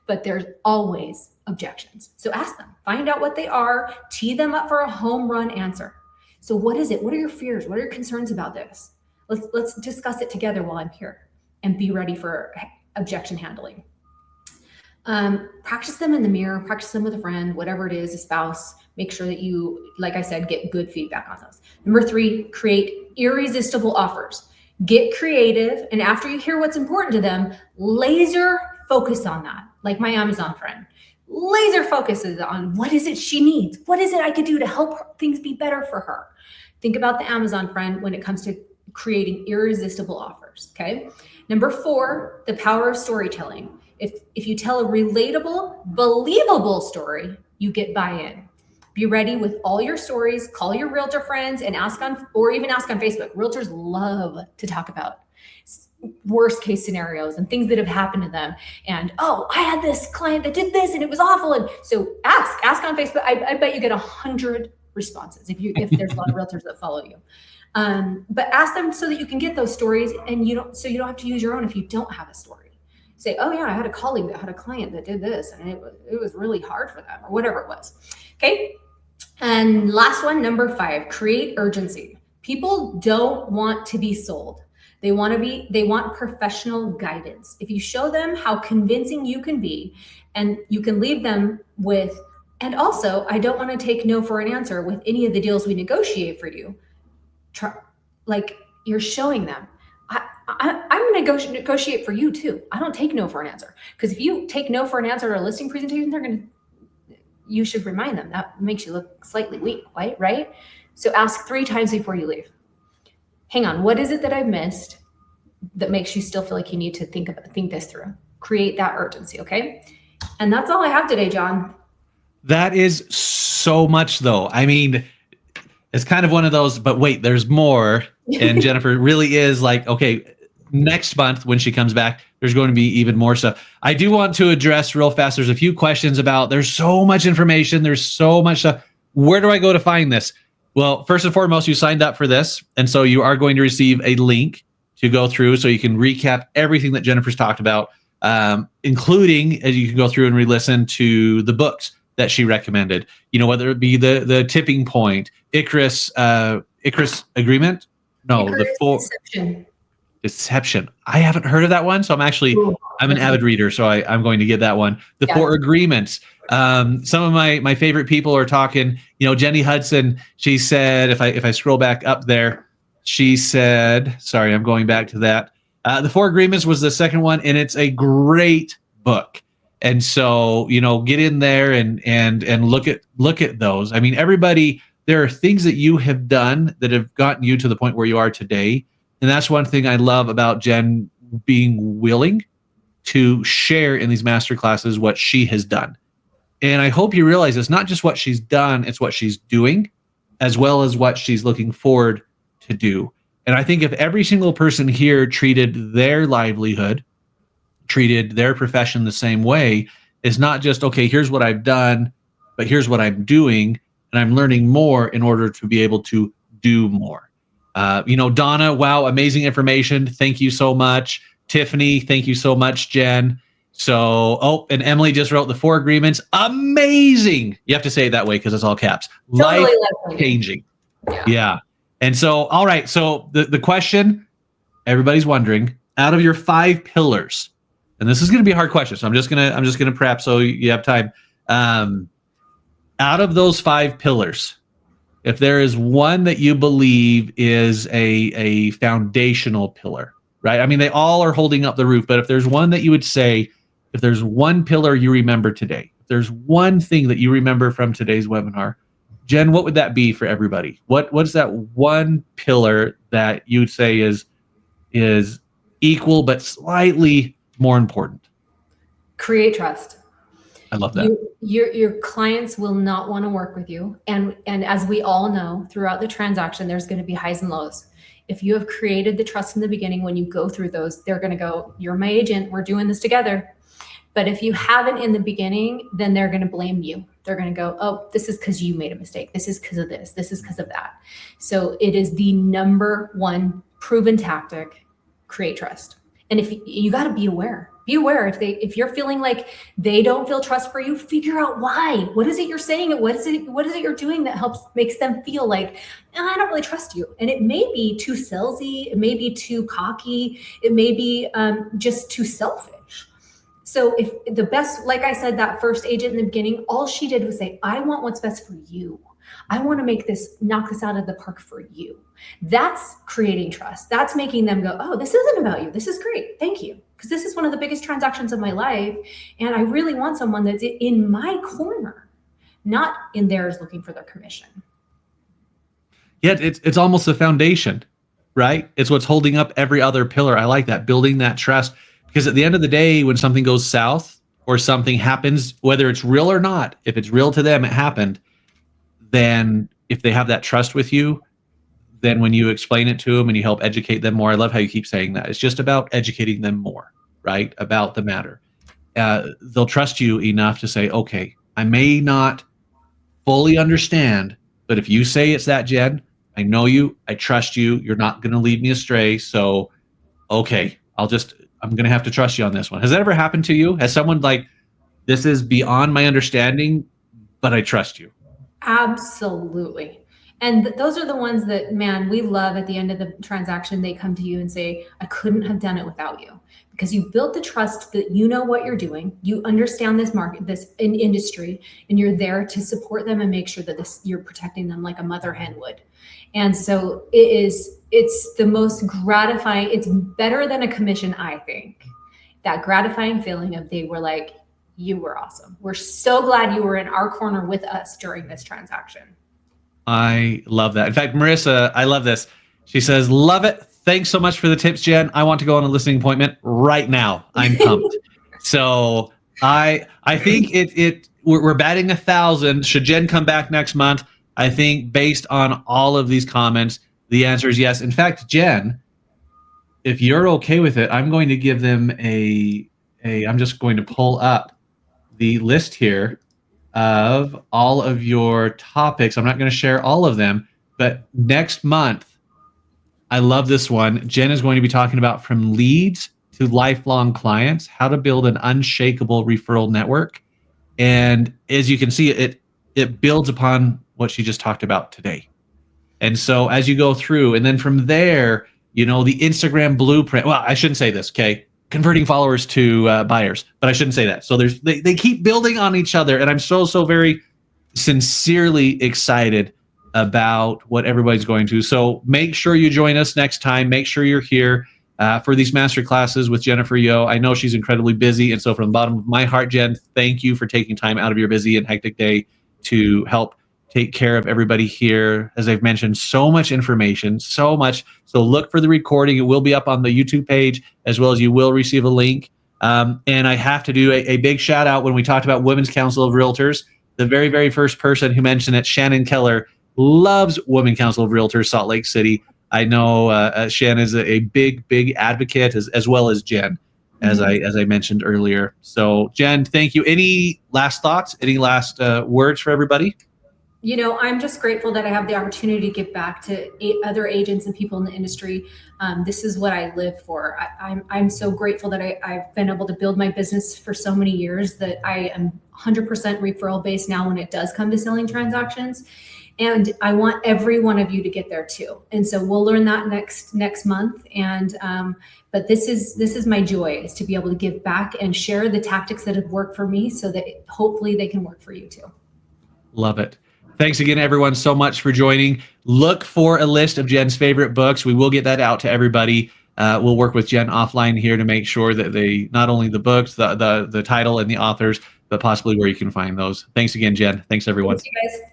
But there's always objections. So ask them, find out what they are, tee them up for a home run answer. So what is it? What are your fears? What are your concerns about this? Let's discuss it together while I'm here, and be ready for objection handling. Practice them in the mirror, practice them with a friend, whatever it is, a spouse. Make sure that you, like I said, get good feedback on those. Number 3, create irresistible offers. Get creative, and after you hear what's important to them, laser focus on that. Like my Amazon friend, laser focuses on what is it she needs? What is it I could do to help things be better for her? Think about the Amazon friend when it comes to creating irresistible offers, okay? Number 4, the power of storytelling. If you tell a relatable, believable story, you get buy-in. Be ready with all your stories, call your realtor friends and ask on Facebook. Realtors love to talk about worst case scenarios and things that have happened to them. And, oh, I had this client that did this and it was awful. And so ask on Facebook. I bet you get 100 responses if there's a lot of realtors that follow you. But ask them so that you can get those stories, and you don't have to use your own if you don't have a story. Say, oh yeah, I had a colleague that had a client that did this and it was really hard for them, or whatever it was. Okay. And last one, number 5, create urgency. People don't want to be sold. They want professional guidance. If you show them how convincing you can be, and you can leave them with, and also, I don't want to take no for an answer with any of the deals we negotiate for you. Like, you're showing them, I'm going to negotiate for you too. I don't take no for an answer. Because if you take no for an answer at a listing presentation, you should remind them that makes you look slightly weak, right? So ask 3 times before you leave. Hang on, what is it that I've missed that makes you still feel like you need to think this through? Create that urgency, okay? And that's all I have today, John. That is so much, though. I mean, it's kind of one of those, but wait, there's more. And Jennifer really is like, okay, next month when she comes back, there's going to be even more stuff. I do want to address real fast. There's a few questions about, there's so much information. There's so much stuff. Where do I go to find this? Well, first and foremost, you signed up for this. And so you are going to receive a link to go through so you can recap everything that Jennifer's talked about, including, as you can go through and re-listen to the books that she recommended, whether it be the tipping point, Icarus agreement. No, Icarus Deception. I haven't heard of that one, so I'm an avid reader, so I'm going to get that one. The 4 agreements. Some of my favorite people are talking. Jenny Hudson. She said, if I scroll back up there, she said, sorry, I'm going back to that. The 4 agreements was the second one, and it's a great book. And so get in there and look at those. I mean, everybody. There are things that you have done that have gotten you to the point where you are today. And that's one thing I love about Jen being willing to share in these masterclasses what she has done. And I hope you realize it's not just what she's done, it's what she's doing, as well as what she's looking forward to do. And I think if every single person here treated their livelihood, treated their profession the same way, it's not just, okay, here's what I've done, but here's what I'm doing. And I'm learning more in order to be able to do more. Donna, wow, amazing information. Thank you so much. Tiffany, thank you so much, Jen. So, and Emily just wrote the 4 agreements. Amazing. You have to say it that way because it's all caps. Totally life-changing. Yeah. And so, all right. So the question everybody's wondering, out of your 5 pillars, and this is going to be a hard question. So I'm just gonna prep so you have time. Out of those 5 pillars, if there is one that you believe is a foundational pillar, right? I mean, they all are holding up the roof, but if there's one that you would say, if there's one pillar you remember today, if there's one thing that you remember from today's webinar, Jen, what would that be for everybody? What's that one pillar that you would say is equal, but slightly more important. Create trust. I love that. Your clients will not want to work with you. And as we all know, throughout the transaction, there's going to be highs and lows. If you have created the trust in the beginning, when you go through those, they're going to go, you're my agent, we're doing this together. But if you haven't in the beginning, then they're going to blame you. They're going to go, oh, this is because you made a mistake. This is because of this. This is because of that. So it is the number one proven tactic, create trust. And if you got to be aware if you're feeling like they don't feel trust for you, figure out why. What is it you're saying? What is it you're doing that makes them feel like, I don't really trust you? And it may be too salesy. It may be too cocky. It may be just too selfish. So if the best, like I said, that first agent in the beginning, all she did was say, I want what's best for you. I want to knock this out of the park for you. That's creating trust. That's making them go, oh, this isn't about you. This is great. Thank you. Because this is one of the biggest transactions of my life. And I really want someone that's in my corner, not in theirs looking for their commission. Yeah, it's almost the foundation, right? It's what's holding up every other pillar. I like that, building that trust. Because at the end of the day, when something goes south or something happens, whether it's real or not, if it's real to them, it happened, then if they have that trust with you, then when you explain it to them and you help educate them more, I love how you keep saying that. It's just about educating them more, right? About the matter. They'll trust you enough to say, okay, I may not fully understand, but if you say it's that, Jen, I know you, I trust you, you're not going to lead me astray. So, okay, I'm going to have to trust you on this one. Has that ever happened to you? Has someone like, this is beyond my understanding, but I trust you? Absolutely. And those are the ones that, man, we love at the end of the transaction. They come to you and say, I couldn't have done it without you, because you built the trust that you know what you're doing. You understand this market, this industry, and you're there to support them and make sure that you're protecting them like a mother hen would. And so it's the most gratifying. It's better than a commission, I think. That gratifying feeling of they were like, you were awesome. We're so glad you were in our corner with us during this transaction. I love that. In fact, Marissa, I love this. She says, love it. Thanks so much for the tips, Jen. I want to go on a listening appointment right now. I'm pumped. So I think we're batting 1,000. Should Jen come back next month? I think based on all of these comments, the answer is yes. In fact, Jen, if you're okay with it, I'm going to give them I'm just going to pull up the list here of all of your topics. I'm not going to share all of them, but next month, I love this one. Jen is going to be talking about from leads to lifelong clients, how to build an unshakable referral network. And as you can see, it builds upon what she just talked about today. And so as you go through, and then from there, the Instagram blueprint. Well, I shouldn't say this, okay? Converting followers to buyers, but I shouldn't say that. So they keep building on each other, and I'm so very sincerely excited about what everybody's going to. So make sure you join us next time. Make sure you're here for these master classes with Jennifer Yo. I know she's incredibly busy, and so from the bottom of my heart, Jen, thank you for taking time out of your busy and hectic day to help take care of everybody here. As I've mentioned, so much information, so much. So look for the recording. It will be up on the YouTube page, as well as you will receive a link. And I have to do a big shout out when we talked about Women's Council of Realtors. The very, very first person who mentioned it, Shannon Keller, loves Women's Council of Realtors, Salt Lake City. I know Shannon is a big advocate, as well as Jen, as I mentioned earlier. So Jen, thank you. Any last thoughts? Any last words for everybody? I'm just grateful that I have the opportunity to give back to other agents and people in the industry. This is what I live for. I'm so grateful that I've been able to build my business for so many years that I am 100% referral based now when it does come to selling transactions. And I want every one of you to get there too. And so we'll learn that next month. And but this is my joy, is to be able to give back and share the tactics that have worked for me, so that hopefully they can work for you too. Love it. Thanks again, everyone, so much for joining. Look for a list of Jen's favorite books. We will get that out to everybody. We'll work with Jen offline here to make sure that they, not only the books, the title and the authors, but possibly where you can find those. Thanks again, Jen. Thanks, everyone. Thanks, you guys.